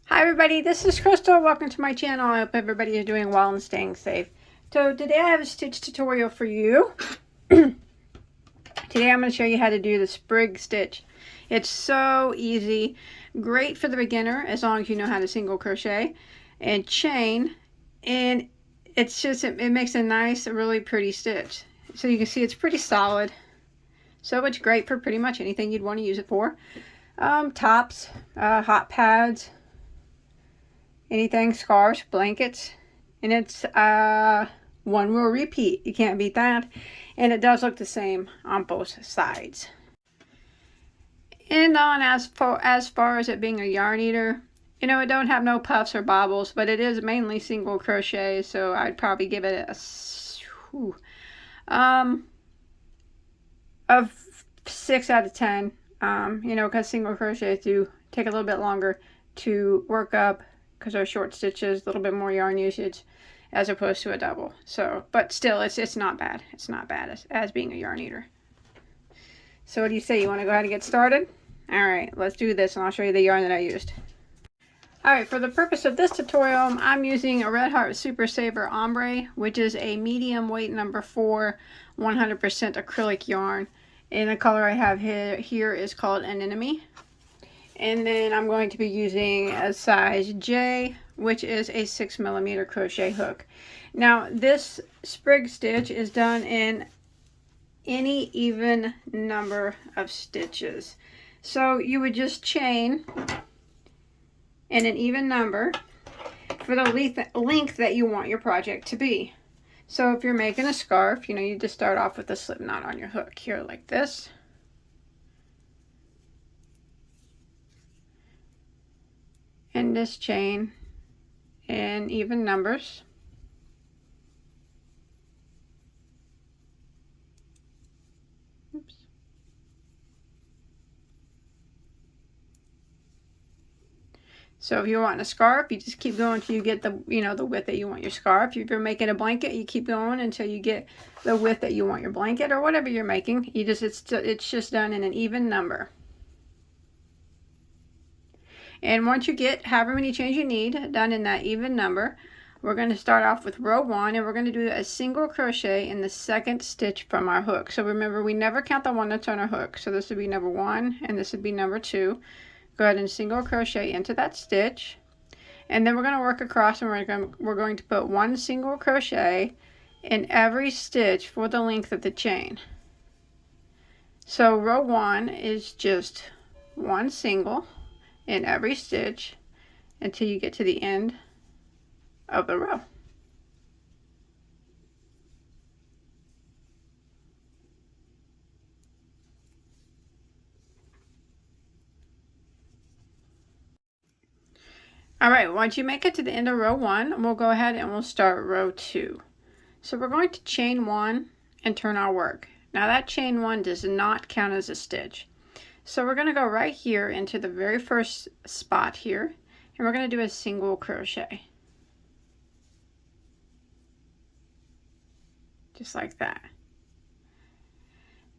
Hi everybody, this is Crystal. Welcome to my channel. I hope everybody is doing well and staying safe. So today I have a stitch tutorial for you. Today I'm going to show you how to do the sprig stitch. It's so easy, great for the beginner as long as you know how to single crochet and chain, and it makes a nice, really pretty stitch. So you can see it's pretty solid. So it's great for pretty much anything you'd want to use it for. Tops, hot pads, anything, scarves, blankets, and it's one row repeat. You can't beat that, and it does look the same on both sides. And on as far as it being a yarn eater, you know, it don't have no puffs or bobbles, but it is mainly single crochet, so I'd probably give it a of 6 out of 10. You know, because single crochets do take a little bit longer to work up because they're short stitches, a little bit more yarn usage as opposed to a double. So, but still, it's not bad. It's not bad as being a yarn eater. So what do you say? You want to go ahead and get started? All right, let's do this, and I'll show you the yarn that I used. All right, for the purpose of this tutorial, I'm using a Red Heart Super Saver Ombre, which is a medium weight number 4, 100% acrylic yarn. And the color I have here is called Anemone. And then I'm going to be using a size J, which is a 6mm crochet hook. Now this sprig stitch is done in any even number of stitches. So you would just chain in an even number for the length that you want your project to be. So if you're making a scarf, you know, you just start off with a slip knot on your hook here like this. And this chain in even numbers. Oops. So if you want a scarf, you just keep going until you get the, you know, the width that you want your scarf. If you're making a blanket, you keep going until you get the width that you want your blanket, or whatever you're making. You just it's just done in an even number. And once you get however many chains you need done in that even number, we're going to start off with row 1, and we're going to do a single crochet in the second stitch from our hook. So remember, we never count the one that's on our hook. So this would be number 1 and this would be number 2. Go ahead and single crochet into that stitch, and then we're going to work across, and we're going to put 1 single crochet in every stitch for the length of the chain. So row 1 is just 1 single in every stitch until you get to the end of the row. All right, once you make it to the end of row 1, we'll go ahead and we'll start row 2. So we're going to chain 1 and turn our work. Now that chain 1 does not count as a stitch. So we're going to go right here into the very first spot here, and we're going to do a single crochet. Just like that.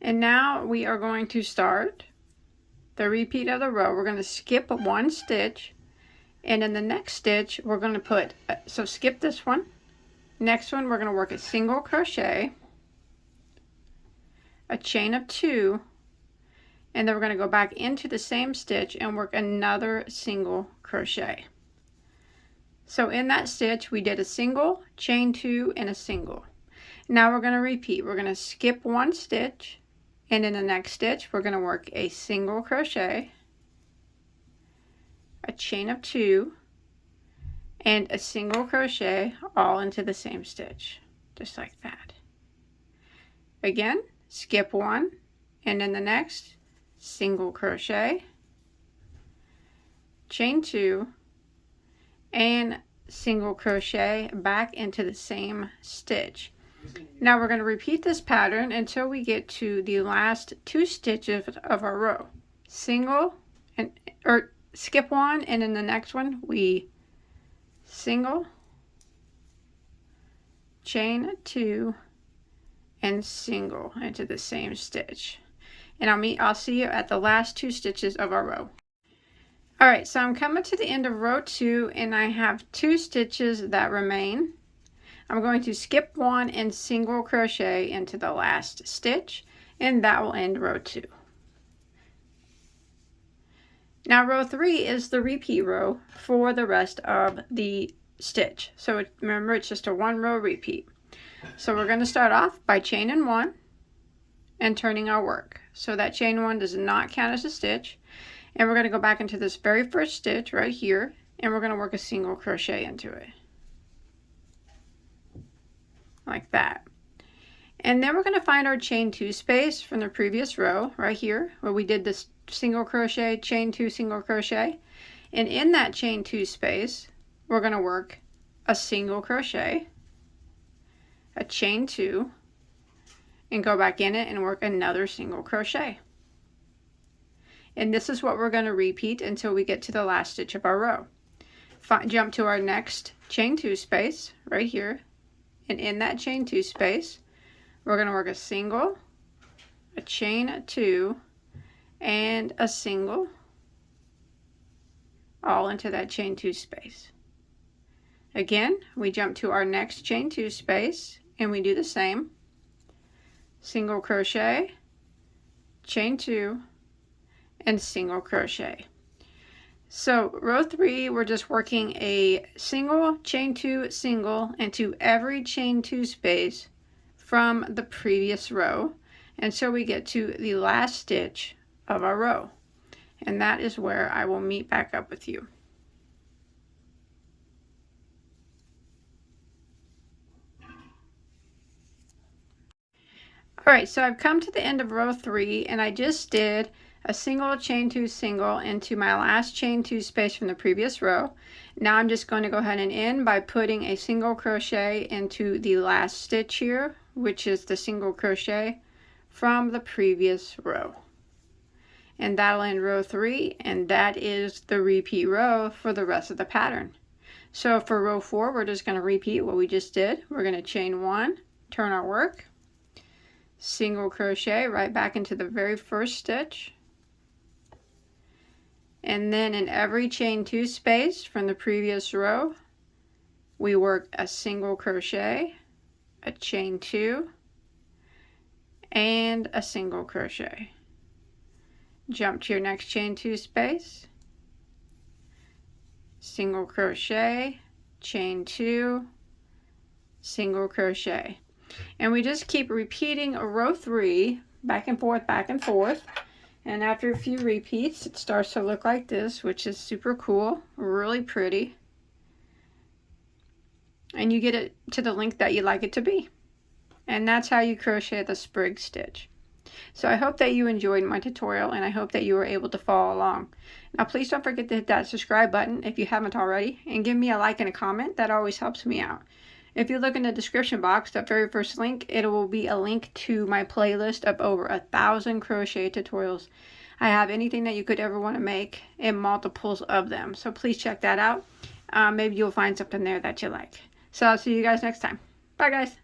And now we are going to start the repeat of the row. We're going to skip 1 stitch, and in the next stitch we're going to put, so skip this one. Next one we're going to work a single crochet, a chain of 2, and then we're going to go back into the same stitch and work another single crochet. So in that stitch we did a single, chain 2, and a single. Now we're going to repeat. We're going to skip 1 stitch, and in the next stitch we're going to work a single crochet, a chain of 2, and a single crochet, all into the same stitch, just like that. Again, skip 1, and in the next, single crochet, chain 2, and single crochet back into the same stitch. Now we're going to repeat this pattern until we get to the last 2 stitches of our row. Single, or skip 1, and in the next one we single, chain 2, and single into the same stitch. And I'll see you at the last 2 stitches of our row. All right, so I'm coming to the end of row 2 and I have 2 stitches that remain. I'm going to skip 1 and single crochet into the last stitch, and that will end row 2. Now row 3 is the repeat row for the rest of the stitch. So remember, it's just a 1 row repeat. So we're going to start off by chaining 1 and turning our work. So that chain 1 does not count as a stitch. And we're going to go back into this very first stitch right here, and we're going to work a single crochet into it. Like that. And then we're going to find our chain 2 space from the previous row right here where we did this single crochet, chain 2, single crochet. And in that chain 2 space, we're going to work a single crochet, a chain 2, and go back in it and work another single crochet. And this is what we're going to repeat until we get to the last stitch of our row. Jump to our next chain 2 space right here, and in that chain 2 space we're going to work a single, a chain 2, and a single, all into that chain 2 space. Again, we jump to our next chain 2 space and we do the same. Single crochet, chain 2, and single crochet. So row 3, we're just working a single, chain 2, single into every chain 2 space from the previous row until we get to the last stitch of our row. And that is where I will meet back up with you. Alright, so I've come to the end of row 3 and I just did a single, chain 2, single into my last chain 2 space from the previous row. Now I'm just going to go ahead and end by putting a single crochet into the last stitch here, which is the single crochet from the previous row. And that'll end row 3, and that is the repeat row for the rest of the pattern. So for row 4, we're just going to repeat what we just did. We're going to chain 1, turn our work, single crochet right back into the very first stitch, and then in every chain 2 space from the previous row we work a single crochet, a chain 2, and a single crochet. Jump to your next chain 2 space, single crochet, chain 2, single crochet. And we just keep repeating a row 3 back and forth, and after a few repeats it starts to look like this, which is super cool, really pretty, and you get it to the length that you like it to be. And that's how you crochet the sprig stitch. So I hope that you enjoyed my tutorial, and I hope that you were able to follow along. Now please don't forget to hit that subscribe button if you haven't already, and give me a like and a comment. That always helps me out. If you look in the description box, that very first link, it will be a link to my playlist of over 1,000 crochet tutorials. I have anything that you could ever want to make and multiples of them. So please check that out. Maybe you'll find something there that you like. So I'll see you guys next time. Bye guys.